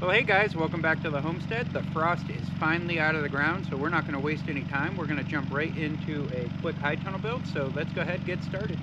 Well, hey guys, welcome back to the homestead. The frost is finally out of the ground, so we're not going to waste any time. We're going to jump right into a quick high tunnel build, so let's go ahead and get started.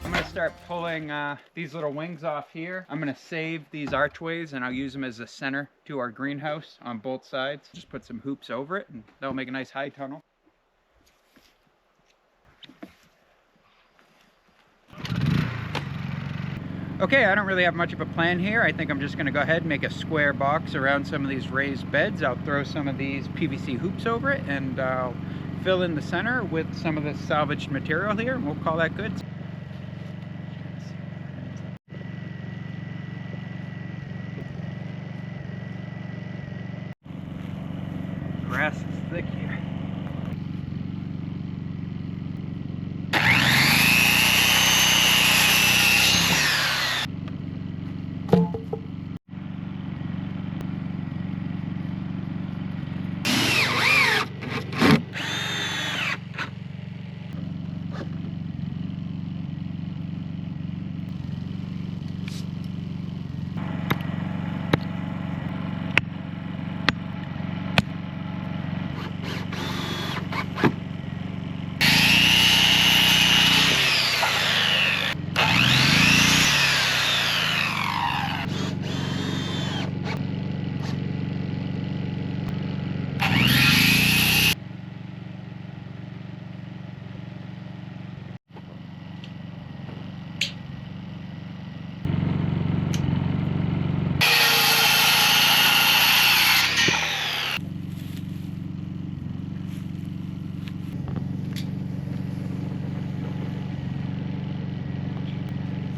I'm going to start pulling these little wings off here. I'm going to save these archways and I'll use them as a center to our greenhouse on both sides. Just put some hoops over it and that'll make a nice high tunnel. Okay, I don't really have much of a plan here. I think I'm just going to go ahead and make a square box around some of these raised beds. I'll throw some of these PVC hoops over it and I'll fill in the center with some of the salvaged material here and we'll call that good. Grass is thick here.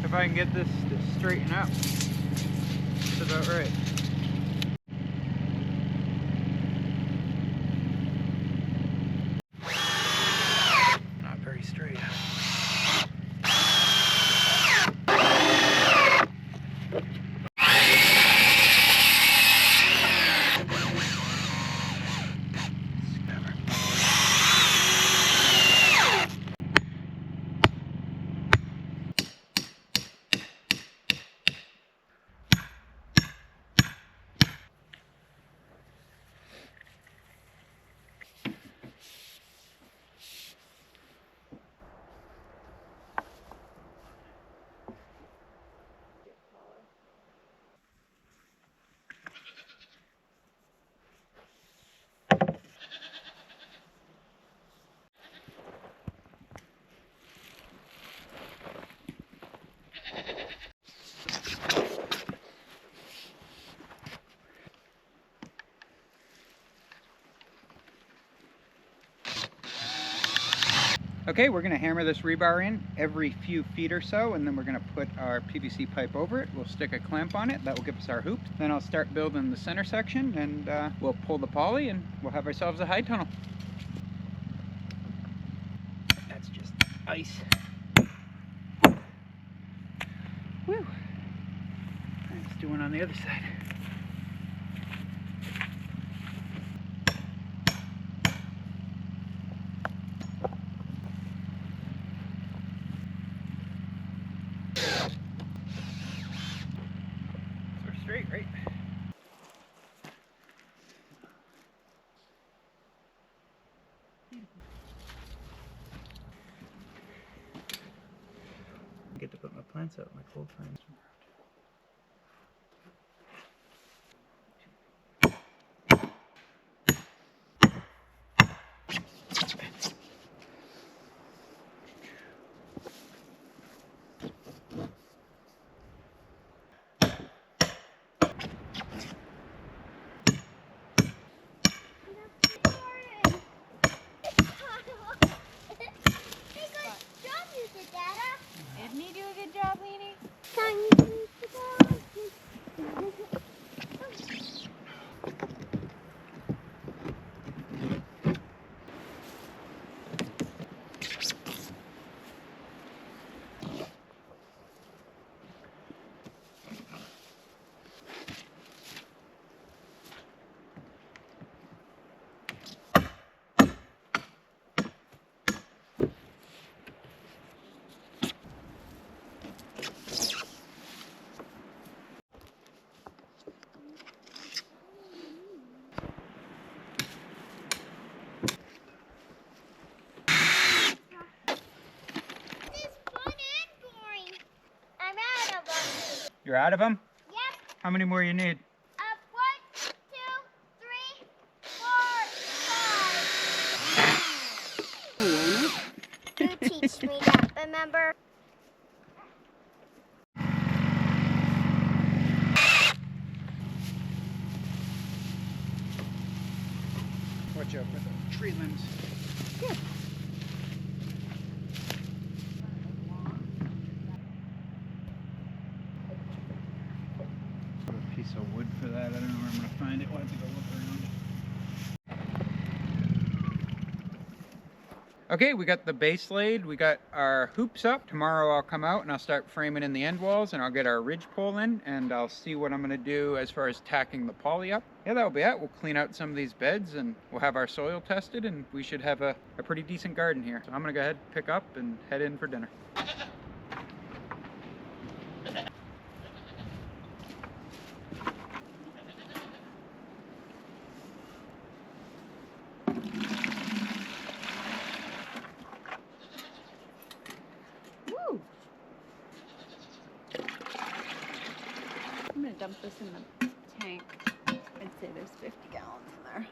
If I can get this to straighten out, that's about right. Not very straight. Okay, we're going to hammer this rebar in every few feet or so, and then we're going to put our PVC pipe over it. We'll stick a clamp on it. That will give us our hoops. Then I'll start building the center section, and we'll pull the poly, and we'll have ourselves a high tunnel. That's just ice. Woo! Let's do one on the other side. Straight, right? I get to put my plants out in my cold frames. Didn't he do a good job, Lena? You're out of them? Yep. How many more you need? 1, 2, 3, 4, 5. You teach me that, remember? Watch out for the tree limbs. Yeah. Put a piece of wood for that. I don't know where I'm going to find it. We'll have to go look around. Okay, we got the base laid. We got our hoops up. Tomorrow I'll come out and I'll start framing in the end walls, and I'll get our ridge pole in, and I'll see what I'm going to do as far as tacking the poly up. Yeah, that'll be it. We'll clean out some of these beds and we'll have our soil tested, and we should have a pretty decent garden here. So I'm going to go ahead, pick up, and head in for dinner. I'm gonna dump this in the tank. I'd say there's 50 gallons in there.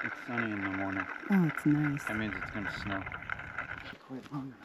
It's sunny in the morning. Oh, it's nice. That means it's going to snow. Quite long enough.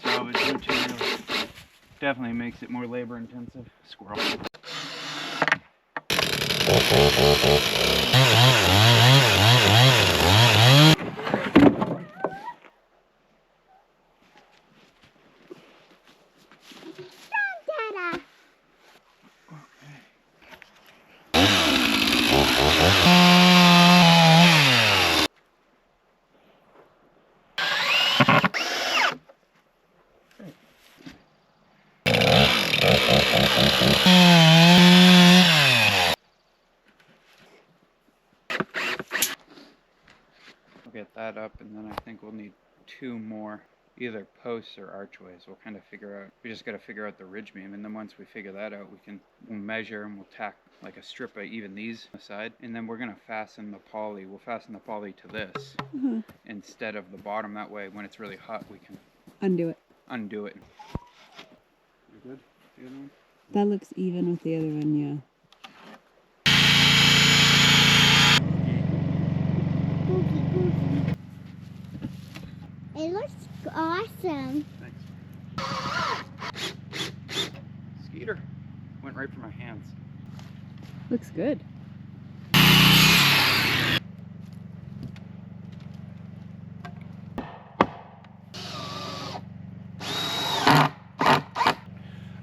Salvaged material definitely makes it more labor intensive. Squirrel. Dada. We'll get that up, and then I think we'll need 2 more, either posts or archways. We'll kind of figure out, we just got to figure out the ridge beam, and then once we figure that out, we'll measure and we'll tack like a strip of even these aside, and then we're going to fasten the poly. We'll fasten the poly to this instead of the bottom. That way, when it's really hot, we can Undo it. undo it. You good? The other one? That looks even with the other one, yeah. It looks awesome. Thanks. Skeeter went right for my hands. Looks good.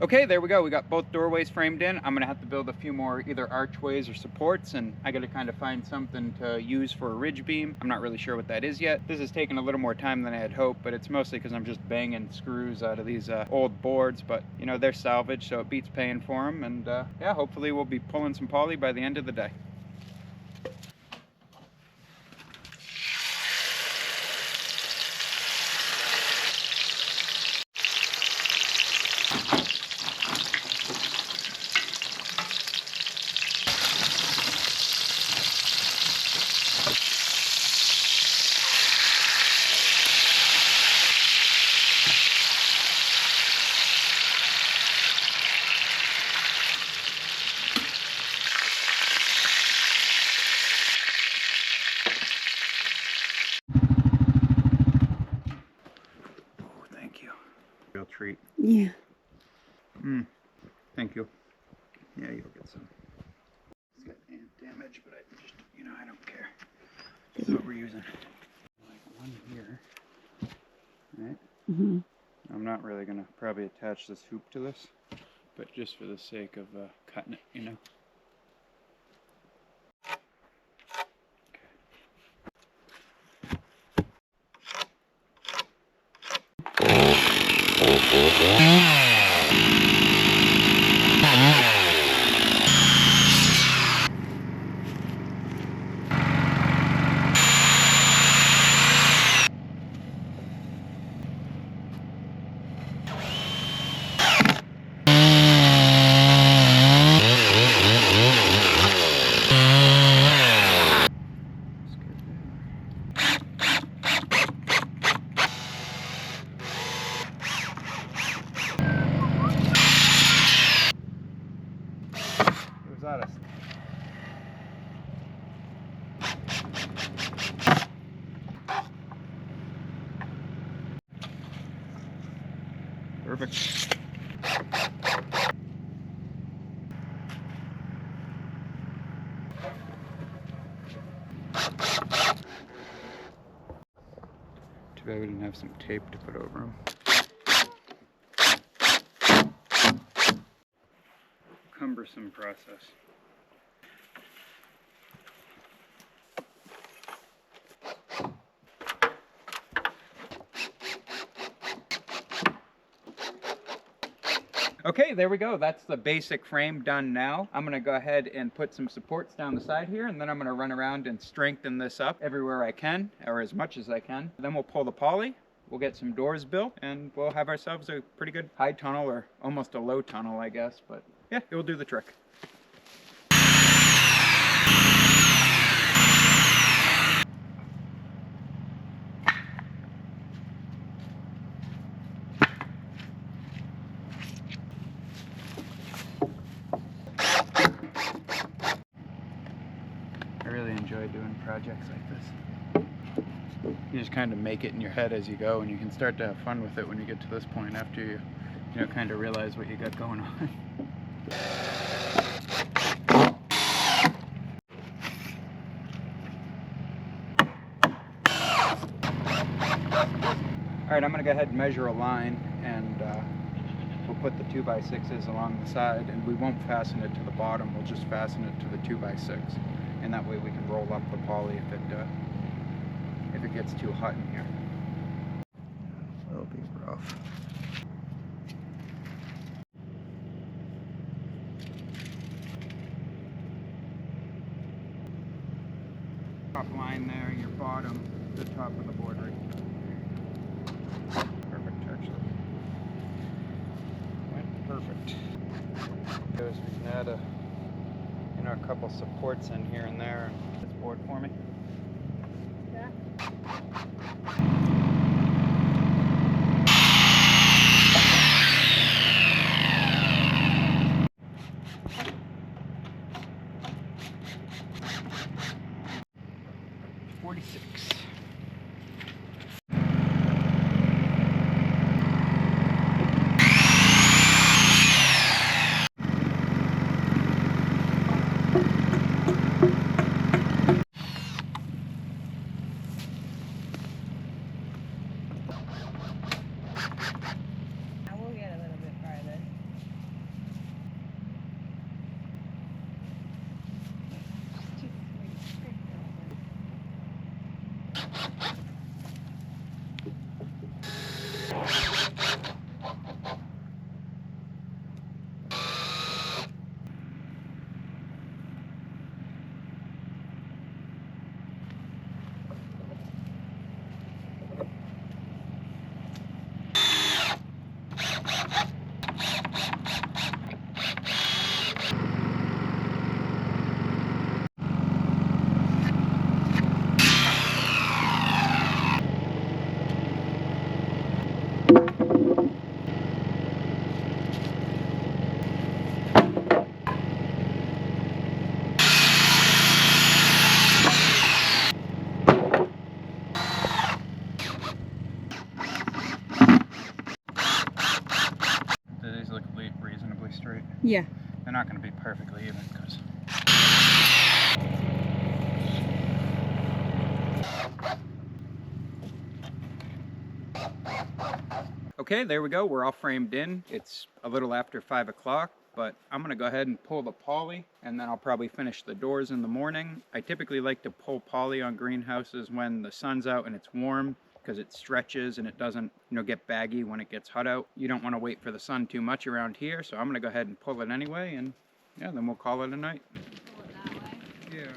Okay, there we go. We got both doorways framed in. I'm gonna have to build a few more either archways or supports, and I gotta kind of find something to use for a ridge beam. I'm not really sure what that is yet. This is taking a little more time than I had hoped, but it's mostly because I'm just banging screws out of these old boards, but you know, they're salvaged, so it beats paying for them, and yeah, hopefully we'll be pulling some poly by the end of the day. treat. Yeah. Thank you. Yeah, you'll get some. It's got ant damage, but I just, I don't care. That's what we're using. Like one here. Right? Mm-hmm. I'm not really going to probably attach this hoop to this, but just for the sake of cutting it, It was out of... Perfect. Too bad we didn't have some tape to put over them. Cumbersome process. Okay, there we go. That's the basic frame done now. I'm gonna go ahead and put some supports down the side here, and then I'm gonna run around and strengthen this up everywhere I can, or as much as I can. Then we'll pull the poly, we'll get some doors built, and we'll have ourselves a pretty good high tunnel, or almost a low tunnel, I guess, but yeah, it will do the trick. I really enjoy doing projects like this. You just kind of make it in your head as you go, and you can start to have fun with it when you get to this point after you kind of realize what you got going on. Alright, I'm going to go ahead and measure a line, and we'll put the 2x6s along the side, and we won't fasten it to the bottom, we'll just fasten it to the 2x6, and that way we can roll up the poly if it gets too hot in here. It'll be rough. Top line there, your bottom, the top of the board right there. Perfect, actually. Went perfect. Goes, we can add a couple supports in here and there. And this board for me. Yeah. 46. I will get a little bit farther. Yeah. They're not going to be perfectly even because. Okay, there we go. We're all framed in. It's a little after 5 o'clock, but I'm going to go ahead and pull the poly, and then I'll probably finish the doors in the morning. I typically like to pull poly on greenhouses when the sun's out and it's warm, because it stretches and it doesn't, get baggy when it gets hot out. You don't want to wait for the sun too much around here, so I'm going to go ahead and pull it anyway, and yeah, then we'll call it a night. Pull it that way. Yeah.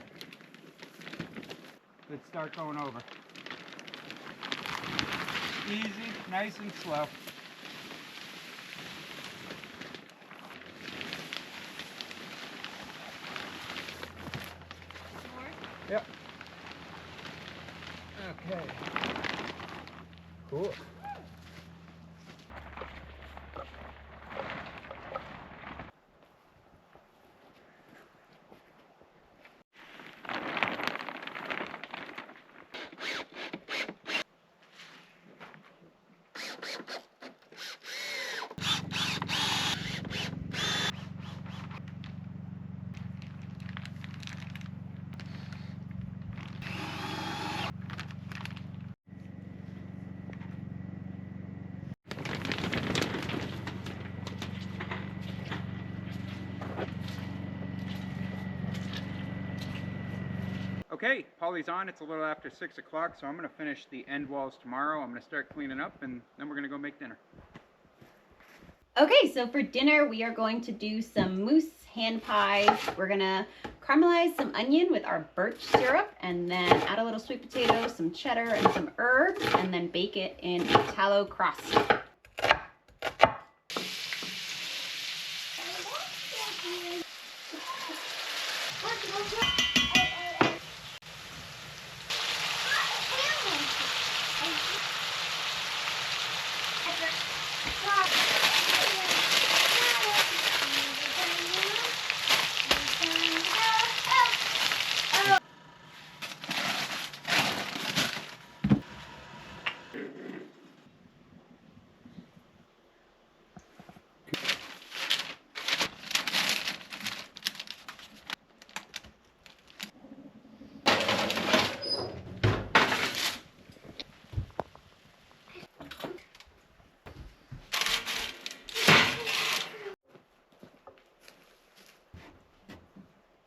Let's start going over. Easy, nice and slow. More? Yep. Okay. Cool. Okay, poly's on. It's a little after 6 o'clock, so I'm going to finish the end walls tomorrow. I'm going to start cleaning up, and then we're going to go make dinner. Okay, so for dinner, we are going to do some moose hand pies. We're going to caramelize some onion with our birch syrup, and then add a little sweet potato, some cheddar, and some herbs, and then bake it in a tallow crust.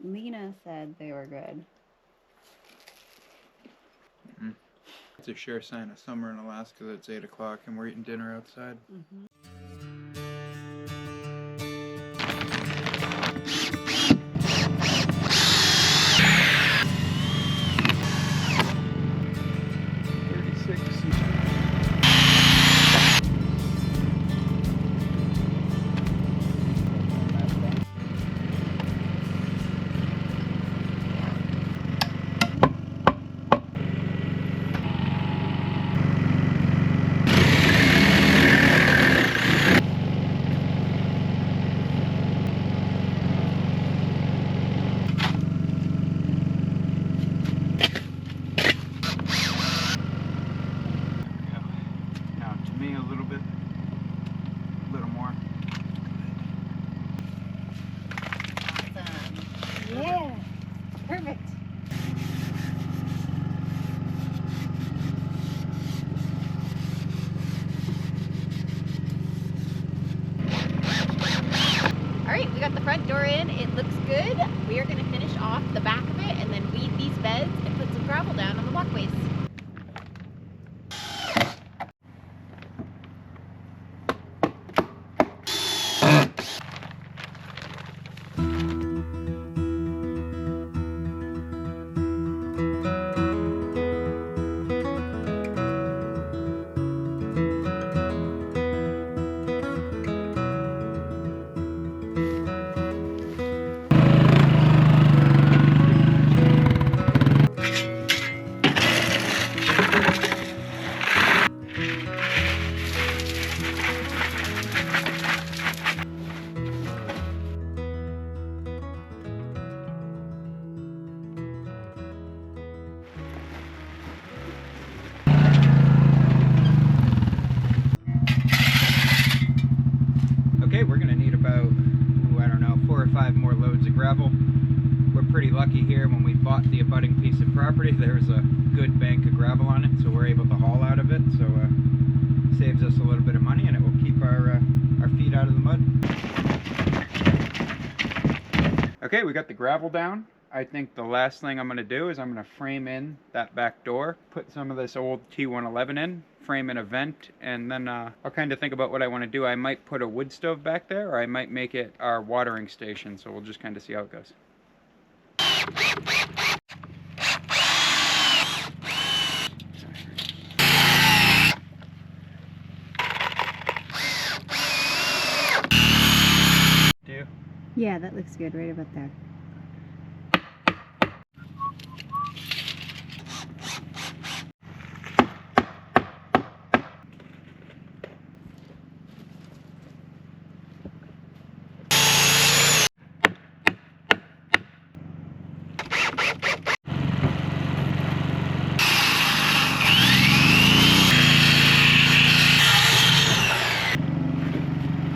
Lena said they were good. It's a sure sign of summer in Alaska that it's 8 o'clock and we're eating dinner outside. Yeah, perfect. All right, we got the front door in. It looks good. We are going to finish off the back of it and then weed these beds and put some gravel down on the walkways. gravel. We're pretty lucky here. When we bought the abutting piece of property, there's a good bank of gravel on it, so we're able to haul out of it. So saves us a little bit of money, and it will keep our feet out of the mud. Okay, we got the gravel down. I think the last thing I'm going to do is I'm going to frame in that back door, put some of this old T111 in, frame in a vent, and then I'll kind of think about what I want to do. I might put a wood stove back there, or I might make it our watering station, so we'll just kind of see how it goes. Do you? Yeah, that looks good right about there.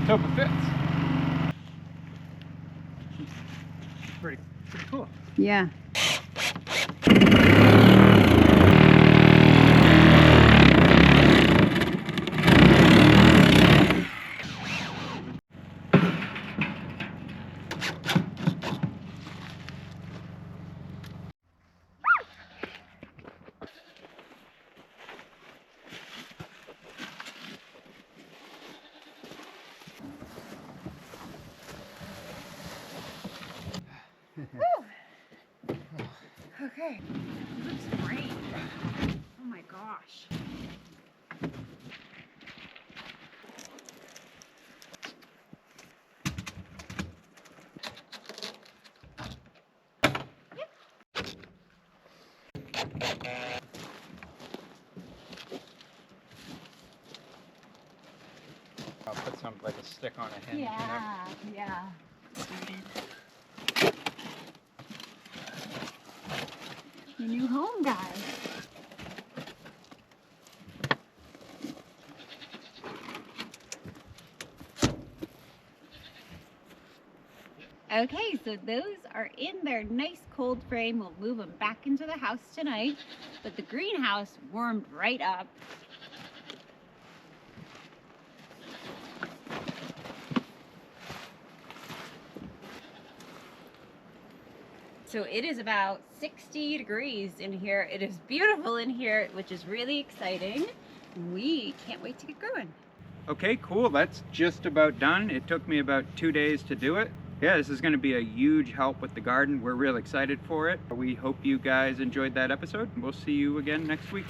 Hope it fits. Pretty cool. Yeah. Okay. It looks great. Oh my gosh. I'll put something like a stick on a hinge. Yeah, yeah. Your new home, guys. Okay, so those are in their nice cold frame. We'll move them back into the house tonight, but the greenhouse warmed right up. So it is about 60 degrees in here. It is beautiful in here, which is really exciting. We can't wait to get going. Okay, cool. That's just about done. It took me about 2 days to do it. Yeah, this is going to be a huge help with the garden. We're real excited for it. We hope you guys enjoyed that episode. We'll see you again next week.